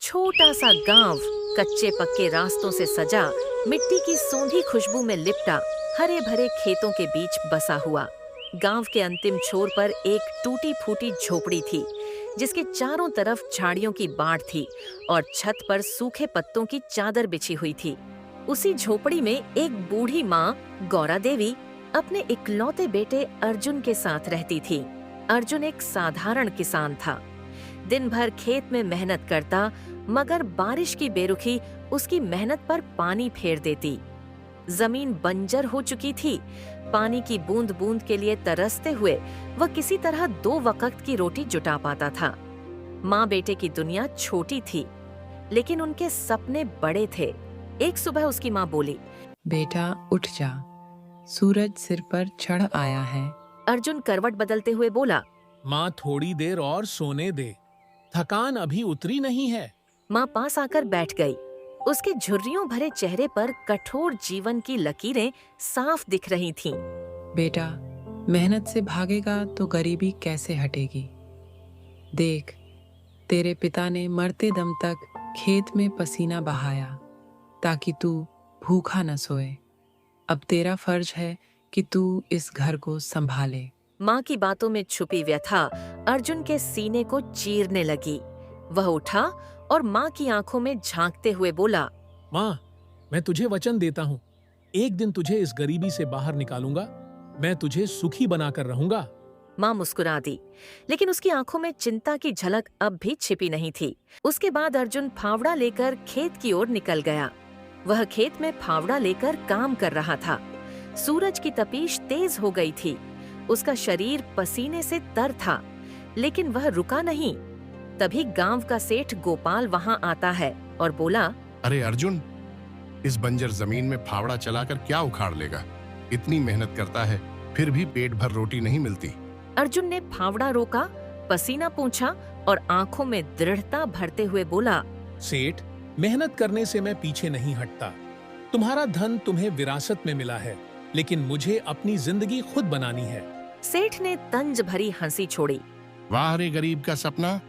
छोटा सा गांव कच्चे पक्के रास्तों से सजा, मिट्टी की सूंधी खुशबू में लिपटा, हरे भरे खेतों के बीच बसा हुआ। गांव के अंतिम छोर पर एक टूटी फूटी झोपड़ी थी, जिसके चारों तरफ झाड़ियों की बाढ़ थी और छत पर सूखे पत्तों की चादर बिछी हुई थी। उसी झोपड़ी में एक बूढ़ी माँ गौरा देवी अपने इकलौते बेटे अर्जुन के साथ रहती थी। अर्जुन एक साधारण किसान था। दिन भर खेत में मेहनत करता, मगर बारिश की बेरुखी उसकी मेहनत पर पानी फेर देती। जमीन बंजर हो चुकी थी। पानी की बूंद बूंद के लिए तरसते हुए वह किसी तरह 2 वक्त की रोटी जुटा पाता था। माँ बेटे की दुनिया छोटी थी, लेकिन उनके सपने बड़े थे। एक सुबह उसकी माँ बोली, बेटा उठ जा, सूरज सिर पर चढ़ आया है। अर्जुन करवट बदलते हुए बोला, माँ थोड़ी देर और सोने दे, थकान अभी उतरी नहीं है। माँ पास आकर बैठ गई। उसके झुर्रियों भरे चेहरे पर कठोर जीवन की लकीरें साफ दिख रही थीं। बेटा, मेहनत से भागेगा तो गरीबी कैसे हटेगी? देख, तेरे पिता ने मरते दम तक खेत में पसीना बहाया ताकि तू भूखा न सोए। अब तेरा फर्ज है कि तू इस घर को संभाले। माँ की बातों में छुपी व्यथा अर्जुन के सीने को चीरने लगी। वह उठा और माँ की आंखों में झांकते हुए बोला, माँ, मैं तुझे वचन देता हूँ, एक दिन तुझे इस गरीबी से बाहर निकालूंगा। मैं तुझे सुखी बनाकर रहूंगा। माँ मुस्कुरा दी, लेकिन उसकी आंखों में चिंता की झलक अब भी छिपी नहीं थी। उसके बाद अर्जुन फावड़ा लेकर खेत की ओर निकल गया। वह खेत में फावड़ा लेकर काम कर रहा था। सूरज की तपीश तेज हो गई थी। उसका शरीर पसीने से तर था, लेकिन वह रुका नहीं। तभी गांव का सेठ गोपाल वहां आता है और बोला, अरे अर्जुन, इस बंजर जमीन में फावड़ा चलाकर क्या उखाड़ लेगा? इतनी मेहनत करता है, फिर भी पेट भर रोटी नहीं मिलती। अर्जुन ने फावड़ा रोका, पसीना पोंछा और आंखों में दृढ़ता भरते हुए बोला, सेठ, मेहनत करने से मैं पीछे नहीं हटता। तुम्हारा धन तुम्हें विरासत में मिला है, लेकिन मुझे अपनी जिंदगी खुद बनानी है। सेठ ने तंज भरी हंसी छोड़ी। वाह रे गरीब का सपना,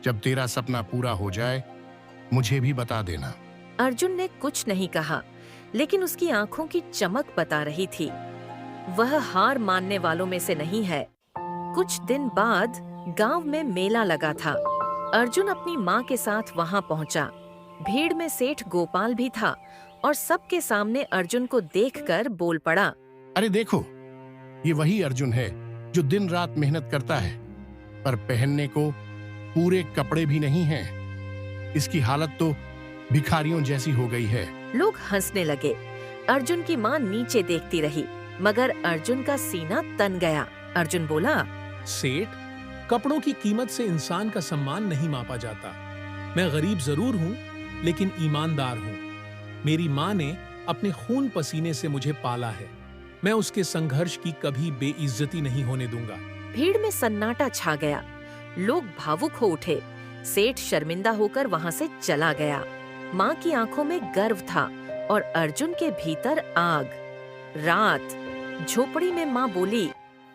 जब तेरा सपना पूरा हो जाए मुझे भी बता देना। अर्जुन ने कुछ नहीं कहा, लेकिन उसकी आंखों की चमक बता रही थी। वह हार मानने वालों में से नहीं है। कुछ दिन बाद गांव में मेला लगा था। अर्जुन अपनी माँ के साथ वहां पहुंचा। भीड़ में सेठ गोपाल भी था और सबके सामने अर्जुन को देखकर बोल पड़ा, अरे देखो, ये वही अर्जुन है जो दिन रात मेहनत करता है, पर पहनने को पूरे कपड़े भी नहीं हैं। इसकी हालत तो भिखारियों जैसी हो गई है। लोग हंसने लगे। अर्जुन की माँ नीचे देखती रही, मगर अर्जुन का सीना तन गया। अर्जुन बोला, सेठ, कपड़ों की कीमत से इंसान का सम्मान नहीं मापा जाता। मैं गरीब जरूर हूँ, लेकिन ईमानदार हूँ। मेरी माँ ने अपने खून पसीने से मुझे पाला है। मैं उसके संघर्ष की कभी बेइज्जती नहीं होने दूंगा। भीड़ में सन्नाटा छा गया। लोग भावुक हो उठे। सेठ शर्मिंदा होकर वहां से चला गया। माँ की आंखों में गर्व था और अर्जुन के भीतर आग। रात झोपड़ी में माँ बोली,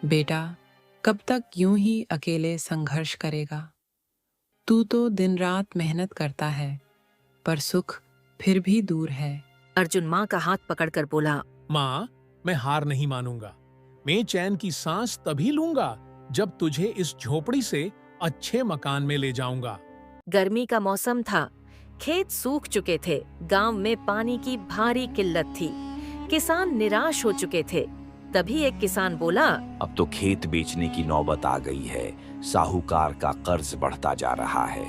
बेटा, कब तक यूं ही अकेले संघर्ष करेगा? तू तो दिन रात मेहनत करता है, पर सुख फिर भी दूर है। अर्जुन माँ का हाथ पकड़कर बोला, माँ, मैं हार नहीं मानूंगा। मैं चैन की सांस तभी लूंगा जब तुझे इस झोपड़ी से अच्छे मकान में ले जाऊंगा। गर्मी का मौसम था। खेत सूख चुके थे। गांव में पानी की भारी किल्लत थी। किसान निराश हो चुके थे। तभी एक किसान बोला, अब तो खेत बेचने की नौबत आ गई है। साहूकार का कर्ज बढ़ता जा रहा है।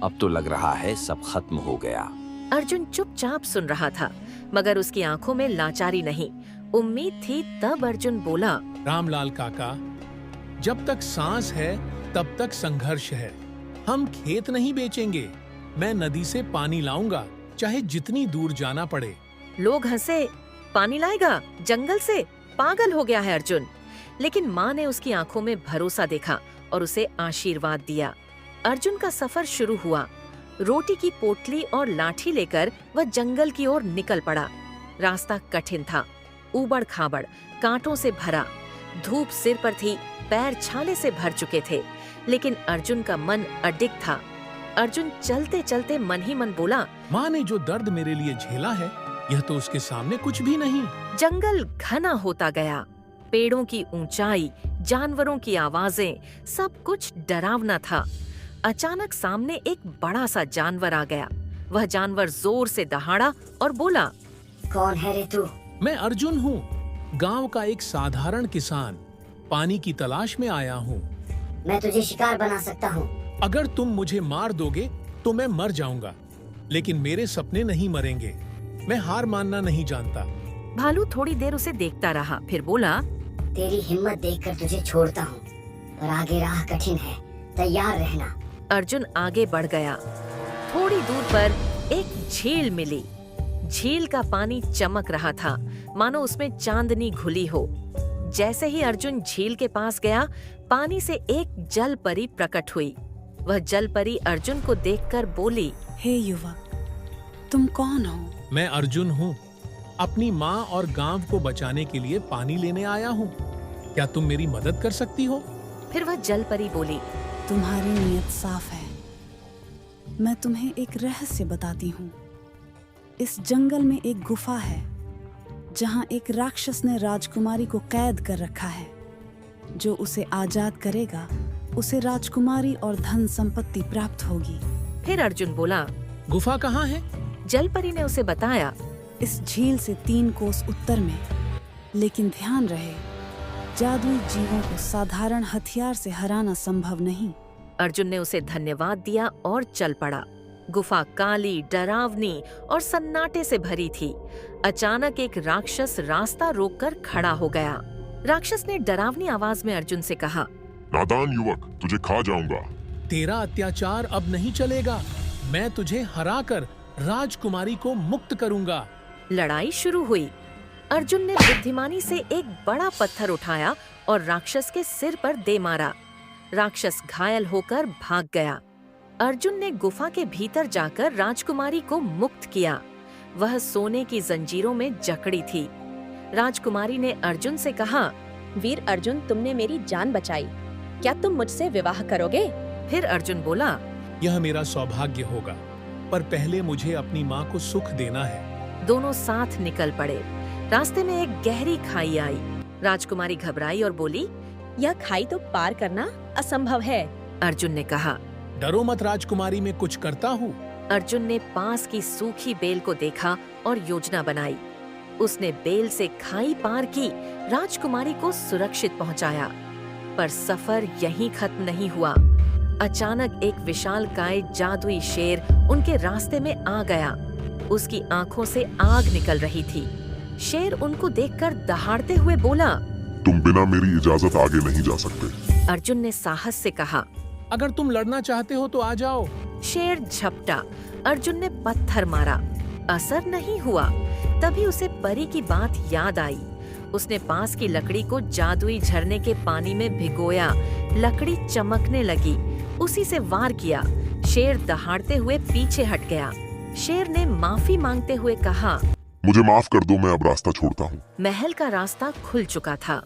अब तो लग रहा है सब खत्म हो गया। अर्जुन चुपचाप सुन रहा था, मगर उसकी आंखों में लाचारी नहीं, उम्मीद थी। तब अर्जुन बोला, रामलाल काका, जब तक सांस है तब तक संघर्ष है। हम खेत नहीं बेचेंगे। मैं नदी से पानी लाऊंगा, चाहे जितनी दूर जाना पड़े। लोग हंसे। पानी लाएगा जंगल से? पागल हो गया है अर्जुन। लेकिन माँ ने उसकी आंखों में भरोसा देखा और उसे आशीर्वाद दिया। अर्जुन का सफर शुरू हुआ। रोटी की पोटली और लाठी लेकर वह जंगल की ओर निकल पड़ा। रास्ता कठिन था, ऊबड़ खाबड़, कांटों से भरा। धूप सिर पर थी, पैर छाले से भर चुके थे, लेकिन अर्जुन का मन अडिग था। अर्जुन चलते चलते मन ही मन बोला, माँ ने जो दर्द मेरे लिए झेला है, यह तो उसके सामने कुछ भी नहीं। जंगल घना होता गया। पेड़ों की ऊंचाई, जानवरों की आवाजें, सब कुछ डरावना था। अचानक सामने एक बड़ा सा जानवर आ गया। वह जानवर जोर से दहाड़ा और बोला, कौन है रे तू? मैं अर्जुन हूँ, गांव का एक साधारण किसान। पानी की तलाश में आया हूँ। मैं तुझे शिकार बना सकता हूँ। अगर तुम मुझे मार दोगे तो मैं मर जाऊंगा, लेकिन मेरे सपने नहीं मरेंगे। मैं हार मानना नहीं जानता। भालू थोड़ी देर उसे देखता रहा, फिर बोला, तेरी हिम्मत देखकर तुझे छोड़ता हूँ, पर आगे राह कठिन है, तैयार रहना। अर्जुन आगे बढ़ गया। थोड़ी दूर पर एक झील मिली। झील का पानी चमक रहा था, मानो उसमें चांदनी घुली हो। जैसे ही अर्जुन झील के पास गया, पानी से एक जल परी प्रकट हुई। वह जल परी अर्जुन को देखकर बोली, हे युवक, तुम कौन हो? मैं अर्जुन हूँ, अपनी माँ और गांव को बचाने के लिए पानी लेने आया हूँ। क्या तुम मेरी मदद कर सकती हो? फिर वह जल परी बोली, तुम्हारी नीयत साफ है। मैं तुम्हें एक रहस्य बताती हूँ। इस जंगल में एक गुफा है, जहाँ एक राक्षस ने राजकुमारी को कैद कर रखा है। जो उसे आजाद करेगा, उसे राजकुमारी और धन संपत्ति प्राप्त होगी। फिर अर्जुन बोला, गुफा कहाँ है? जल परी ने उसे बताया, इस झील से 3 कोस उत्तर में। लेकिन ध्यान रहे, जादुई जीवों को साधारण हथियार से हराना संभव नहीं। अर्जुन ने उसे धन्यवाद दिया और चल पड़ा। गुफा काली, डरावनी और सन्नाटे से भरी थी। अचानक एक राक्षस रास्ता रोककर खड़ा हो गया। राक्षस ने डरावनी आवाज में अर्जुन से कहा, नादान युवक, तुझे खा जाऊंगा। तेरा अत्याचार अब नहीं चलेगा। मैं तुझे हराकर राजकुमारी को मुक्त करूंगा। लड़ाई शुरू हुई। अर्जुन ने बुद्धिमानी से एक बड़ा पत्थर उठाया और राक्षस के सिर पर दे मारा। राक्षस घायल होकर भाग गया। अर्जुन ने गुफा के भीतर जाकर राजकुमारी को मुक्त किया। वह सोने की जंजीरों में जकड़ी थी। राजकुमारी ने अर्जुन से कहा, वीर अर्जुन, तुमने मेरी जान बचाई। क्या तुम मुझसे विवाह करोगे? फिर अर्जुन बोला, यह मेरा सौभाग्य होगा, पर पहले मुझे अपनी माँ को सुख देना है। दोनों साथ निकल पड़े। रास्ते में एक गहरी खाई आई। राजकुमारी घबराई और बोली, यह खाई तो पार करना असंभव है। अर्जुन ने कहा, डरो मत राजकुमारी, मैं कुछ करता हूँ। अर्जुन ने पास की सूखी बेल को देखा और योजना बनाई। उसने बेल से खाई पार की, राजकुमारी को सुरक्षित पहुंचाया। पर सफर यहीं खत्म नहीं हुआ। अचानक एक विशालकाय जादुई शेर उनके रास्ते में आ गया। उसकी आंखों से आग निकल रही थी। शेर उनको देखकर दहाड़ते हुए बोला, तुम बिना मेरी इजाजत आगे नहीं जा सकते। अर्जुन ने साहस से कहा, अगर तुम लड़ना चाहते हो तो आ जाओ। शेर झपटा। अर्जुन ने पत्थर मारा, असर नहीं हुआ। तभी उसे परी की बात याद आई। उसने पास की लकड़ी को जादुई झरने के पानी में भिगोया। लकड़ी चमकने लगी। उसी से वार किया। शेर दहाड़ते हुए पीछे हट गया। शेर ने माफी मांगते हुए कहा, मुझे माफ कर दो, मैं अब रास्ता छोड़ता हूँ। महल का रास्ता खुल चुका था।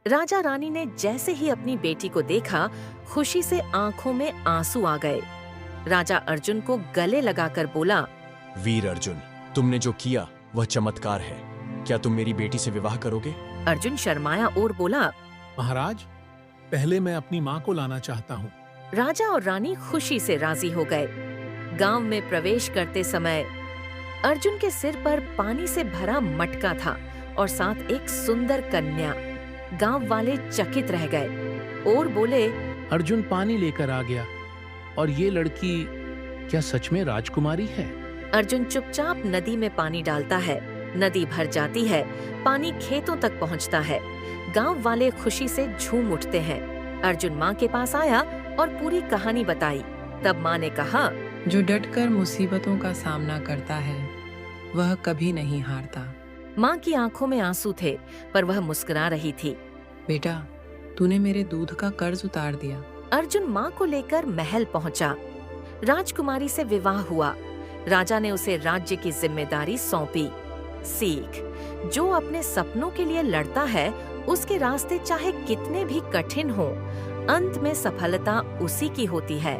राजा रानी ने जैसे ही अपनी बेटी को देखा, खुशी से आंखों में आंसू आ गए। राजा अर्जुन को गले लगाकर बोला, वीर अर्जुन, तुमने जो किया वह चमत्कार है। क्या तुम मेरी बेटी से विवाह करोगे? अर्जुन शर्माया और बोला, महाराज, पहले मैं अपनी माँ को लाना चाहता हूँ। राजा और रानी खुशी से राजी हो गए। गांव में प्रवेश करते समय अर्जुन के सिर पर पानी से भरा मटका था और साथ एक सुंदर कन्या। गांव वाले चकित रह गए और बोले, अर्जुन पानी लेकर आ गया, और ये लड़की क्या सच में राजकुमारी है? अर्जुन चुपचाप नदी में पानी डालता है। नदी भर जाती है। पानी खेतों तक पहुंचता है। गांव वाले खुशी से झूम उठते हैं। अर्जुन माँ के पास आया और पूरी कहानी बताई। तब माँ ने कहा, जो डटकर मुसीबतों का सामना करता है वह कभी नहीं हारता। माँ की आंखों में आंसू थे, पर वह मुस्कुरा रही थी। बेटा, तूने मेरे दूध का कर्ज उतार दिया। अर्जुन माँ को लेकर महल पहुंचा। राजकुमारी से विवाह हुआ। राजा ने उसे राज्य की जिम्मेदारी सौंपी। सीख, जो अपने सपनों के लिए लड़ता है, उसके रास्ते चाहे कितने भी कठिन हों, अंत में सफलता उसी की होती है।